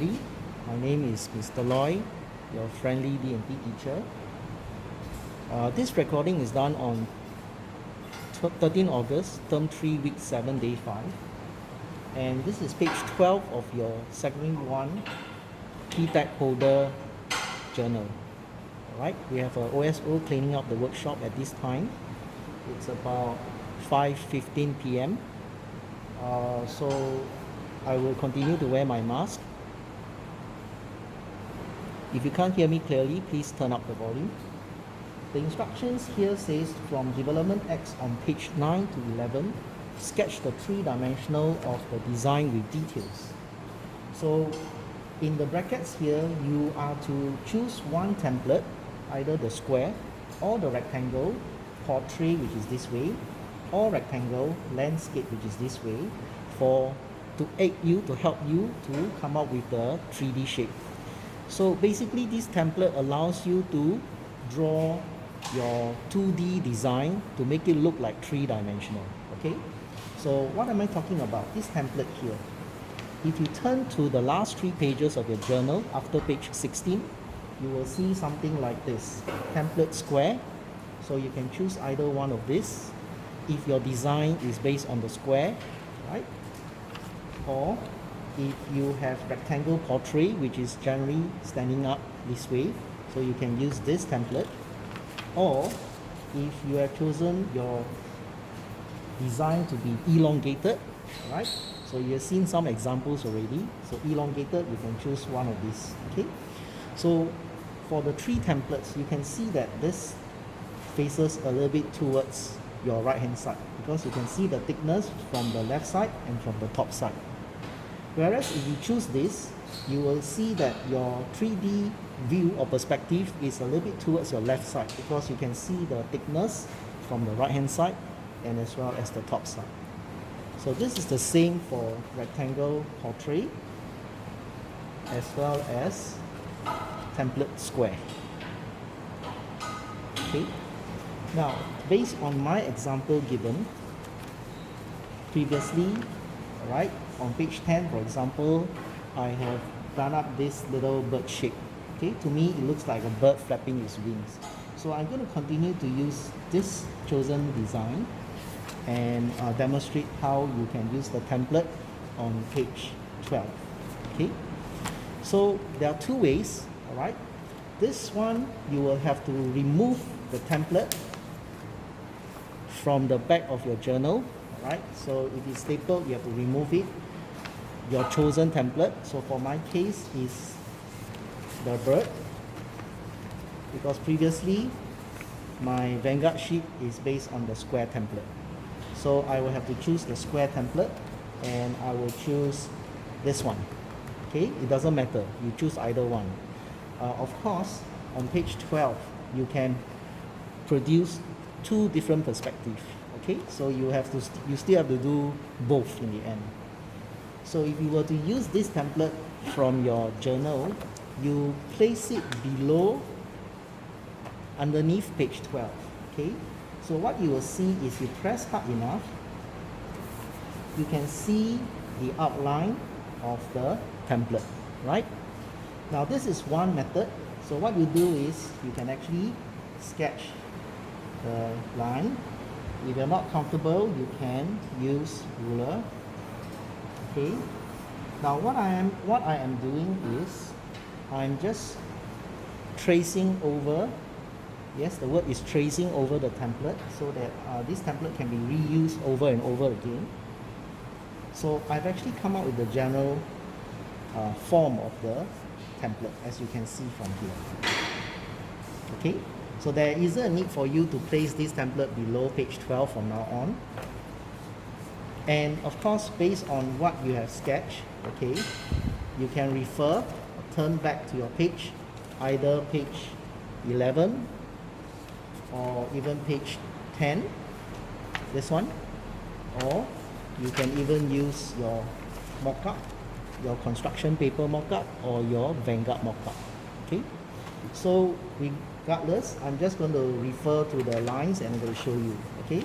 everybody. My name is Mr. Loy, your friendly D&T teacher. This recording is done on 13 August, term 3, week 7, day 5. And this is page 12 of your Secondary 1 key tag holder journal. Alright, we have a OSO cleaning up the workshop at this time. It's about 5:15 p.m. So I will continue to wear my mask. If you can't hear me clearly, please turn up the volume. The instructions here says from development X on page 9 to 11, sketch the three-dimensional of the design with details. So in the brackets here, you are to choose one template, either the square or the rectangle, portrait, which is this way, or rectangle, landscape, which is this way, to aid you, to help you to come up with the 3D shape. So basically this template allows you to draw your 2D design to make it look like three-dimensional. Okay, so what am I talking about? This template here, if you turn to the last 3 pages of your journal after page 16, you will see something like this, template square. So you can choose either one of this if your design is based on the square, right? Or if you have rectangle portrait, which is generally standing up this way, so you can use this template. Or if you have chosen your design to be elongated, right? So you've seen some examples already. So elongated, you can choose one of these. Okay. So for the 3 templates, you can see that this faces a little bit towards your right hand side because you can see the thickness from the left side and from the top side. Whereas if you choose this, you will see that your 3D view or perspective is a little bit towards your left side because you can see the thickness from the right hand side and as well as the top side. So this is the same for rectangle portrait as well as template square. Okay. Now, based on my example given previously, right, on page 10, for example, I have done up this little bird shape. Okay, to me it looks like a bird flapping its wings. So I'm going to continue to use this chosen design and demonstrate how you can use the template on page 12. Okay, so there are 2 ways. All right, this one you will have to remove the template from the back of your journal. All right, so if it's stapled, you have to remove it, your chosen template. So for my case is the bird, because previously my Vanguard sheet is based on the square template. So I will have to choose the square template and I will choose this one. Okay, it doesn't matter, you choose either one. Of course, on page 12, you can produce 2 different perspectives. Okay, so you still have to do both in the end. So if you were to use this template from your journal, you place it below, underneath page 12. Okay, so what you will see is you press hard enough, you can see the outline of the template, right? Now this is one method. So what you do is you can actually sketch the line. If you're not comfortable, you can use ruler. Okay. Now what I am doing is I'm just tracing over. Yes, the word is tracing over the template so that this template can be reused over and over again. So I've actually come up with the general form of the template, as you can see from here. Okay, so there isn't a need for you to place this template below page 12 from now on. And of course, based on what you have sketched, okay, you can refer, turn back to your page, either page 11 or even page 10, this one, or you can even use your mock-up, your construction paper mock-up or your Vanguard mock-up. Okay, so regardless, I'm just going to refer to the lines and I'm going to show you. Okay,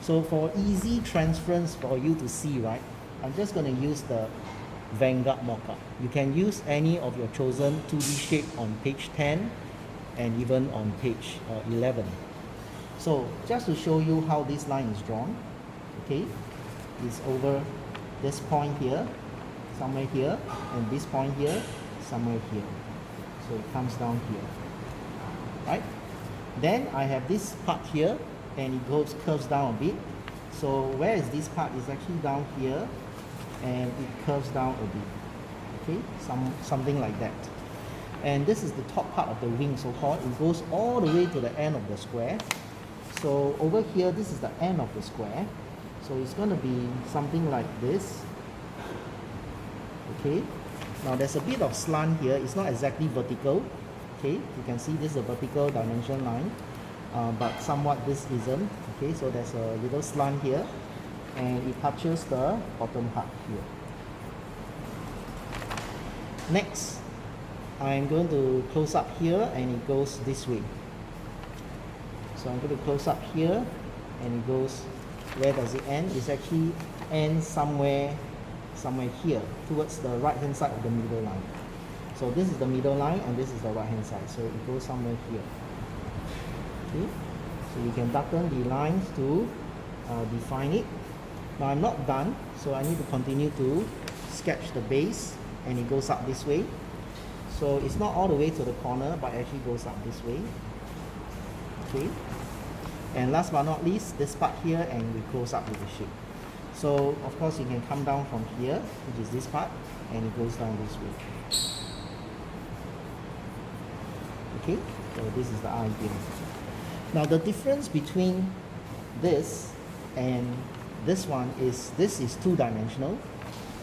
so for easy transference for you to see, right, I'm just going to use the Vanguard mockup. You can use any of your chosen 2D shape on page 10 and even on page 11. So just to show you how this line is drawn, okay, it's over this point here, somewhere here, and this point here, somewhere here. So it comes down here, right? Then I have this part here, and it curves down a bit. So where is this part? It's actually down here, and it curves down a bit. Okay, something like that. And this is the top part of the wing, so-called. It goes all the way to the end of the square. So over here, this is the end of the square. So it's going to be something like this. Okay. Now there's a bit of slant here. It's not exactly vertical. Okay. You can see this is a vertical dimension line, but somewhat this isn't. Okay. So there's a little slant here, and it touches the bottom part here. Next, I'm going to close up here, and it goes this way. So I'm going to close up here, and it goes, where does it end? It actually ends somewhere here, towards the right hand side of the middle line. So this is the middle line, and this is the right hand side. So it goes somewhere here. Okay, so you can darken the lines to define it. Now I'm not done, so I need to continue to sketch the base, and it goes up this way. So it's not all the way to the corner, but it actually goes up this way. Okay, and last but not least, this part here, and we close up with the shape. So of course you can come down from here, which is this part, and it goes down this way. Okay, so this is the idea. Now the difference between this and this one is, this is two-dimensional,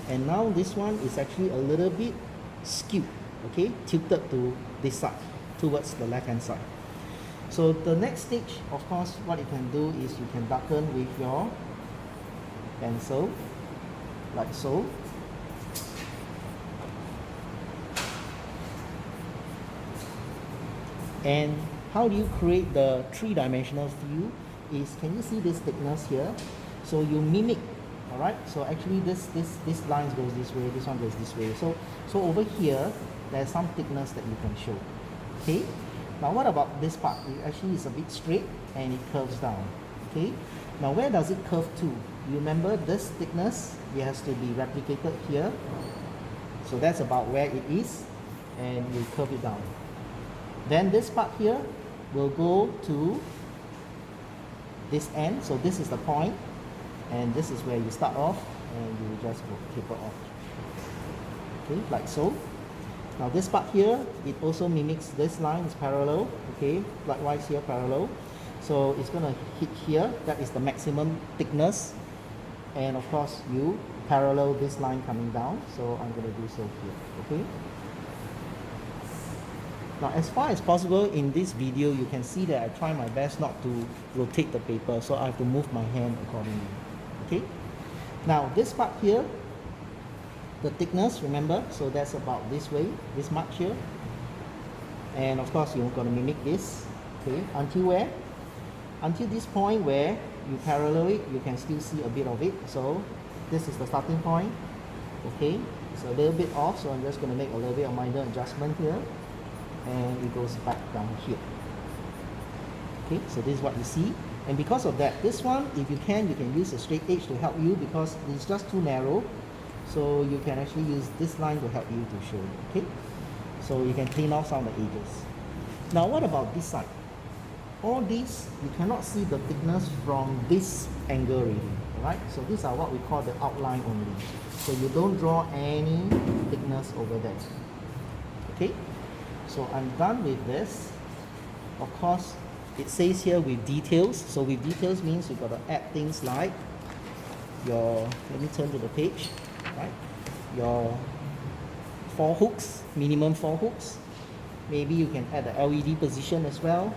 and now this one is actually a little bit skewed, okay, tilted to this side, towards the left hand side. So the next stage, of course, what you can do is you can darken with your pencil, like so. And how do you create the three-dimensional view is, can you see this thickness here? So you mimic, all right? So actually this line goes this way, this one goes this way. So over here, there's some thickness that you can show, okay? Now what about this part? It actually is a bit straight, and it curves down, okay? Now where does it curve to? You remember this thickness, it has to be replicated here. So that's about where it is, and you curve it down. Then this part here will go to this end. So this is the point, and this is where you start off, and you just go taper off. Okay, like so. Now this part here, it also mimics this line, it's parallel. Okay, likewise here parallel. So it's going to hit here, that is the maximum thickness. And of course you parallel this line coming down, so I'm going to do so here. Okay. Now as far as possible in this video, you can see that I try my best not to rotate the paper, so I have to move my hand accordingly. Okay. Now this part here, the thickness, remember, so that's about this way, this much here. And of course you're going to mimic this, okay, until where? Until this point where you parallel it, you can still see a bit of it. So this is the starting point. Okay, it's a little bit off, so I'm just going to make a little bit of minor adjustment here, and it goes back down here. Okay, so this is what you see. And because of that, this one, if you can use a straight edge to help you, because it's just too narrow. So you can actually use this line to help you to show you. Okay, so you can clean off some of the edges. Now what about this side? All these, you cannot see the thickness from this angle really, right? So these are what we call the outline only. So you don't draw any thickness over there. Okay, so I'm done with this. Of course, it says here with details. So with details means you've got to add things like your, let me turn to the page, right? Your 4 hooks, minimum 4 hooks. Maybe you can add the LED position as well,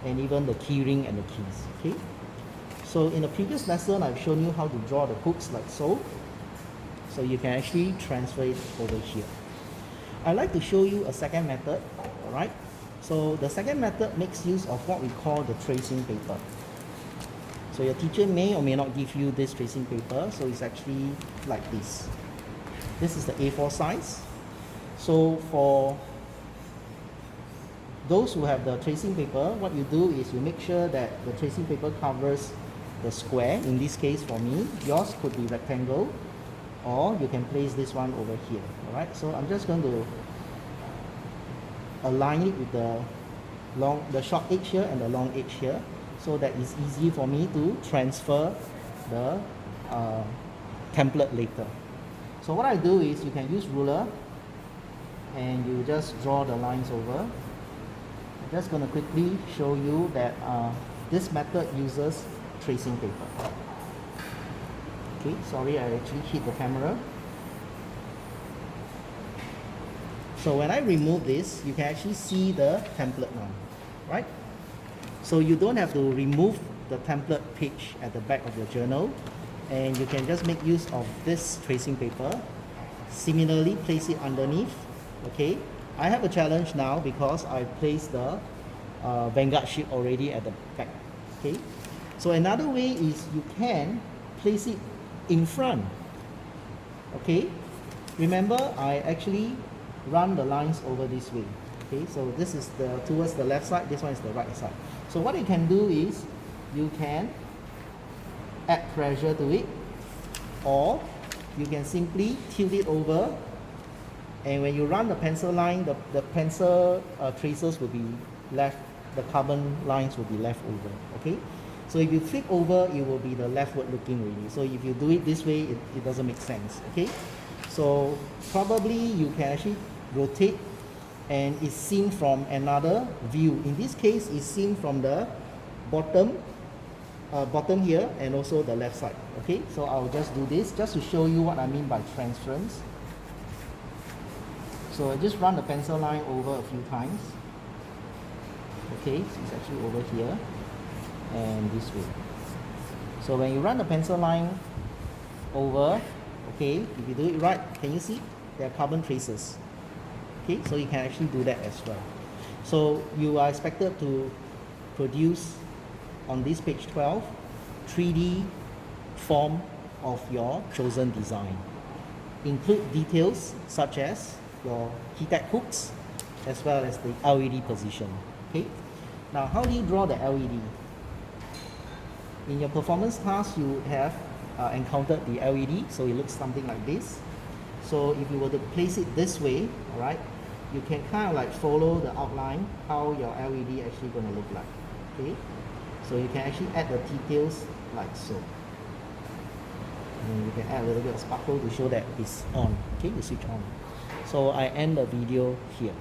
and even the key ring and the keys. Okay, so in the previous lesson I've shown you how to draw the hooks like so. So you can actually transfer it over here. I'd like to show you a second method. Alright, so the second method makes use of what we call the tracing paper. So your teacher may or may not give you this tracing paper, so it's actually like this. This is the A4 size. So for those who have the tracing paper, what you do is you make sure that the tracing paper covers the square. In this case for me, yours could be rectangle, or you can place this one over here. Alright, so I'm just going to align it with the short edge here and the long edge here, so that it's easy for me to transfer the template later. So what I do is you can use ruler and you just draw the lines over. I'm just going to quickly show you that this method uses tracing paper. Okay, sorry, I actually hit the camera. So when I remove this, you can actually see the template now, right? So you don't have to remove the template page at the back of your journal, and you can just make use of this tracing paper. Similarly, place it underneath. Okay, I have a challenge now because I placed the Vanguard sheet already at the back. Okay, so another way is you can place it in front. Okay, remember I actually run the lines over this way. Okay, so this is towards the left side, this one is the right side. So what you can do is you can add pressure to it, or you can simply tilt it over, and when you run the pencil line, the pencil traces will be left, the carbon lines will be left over. Okay, so if you flip over, it will be the leftward looking really. So if you do it this way, it doesn't make sense. Okay, so probably you can actually rotate, and it's seen from another view. In this case, it's seen from the bottom here, and also the left side. Okay, so I'll just do this just to show you what I mean by transference. So I just run the pencil line over a few times. Okay, so it's actually over here and this way. So when you run the pencil line over, okay, if you do it right, can you see there are carbon traces? Okay, so you can actually do that as well. So you are expected to produce on this page 12 3D form of your chosen design. Include details such as your keytag hooks as well as the LED position. Okay, now how do you draw the LED? In your performance task, you have encountered the LED, so it looks something like this. So if you were to place it this way, all right, you can kind of like follow the outline how your LED actually going to look like. Okay, so you can actually add the details like so. And you can add a little bit of sparkle to show that it's on. Okay, you switch on. So I end the video here.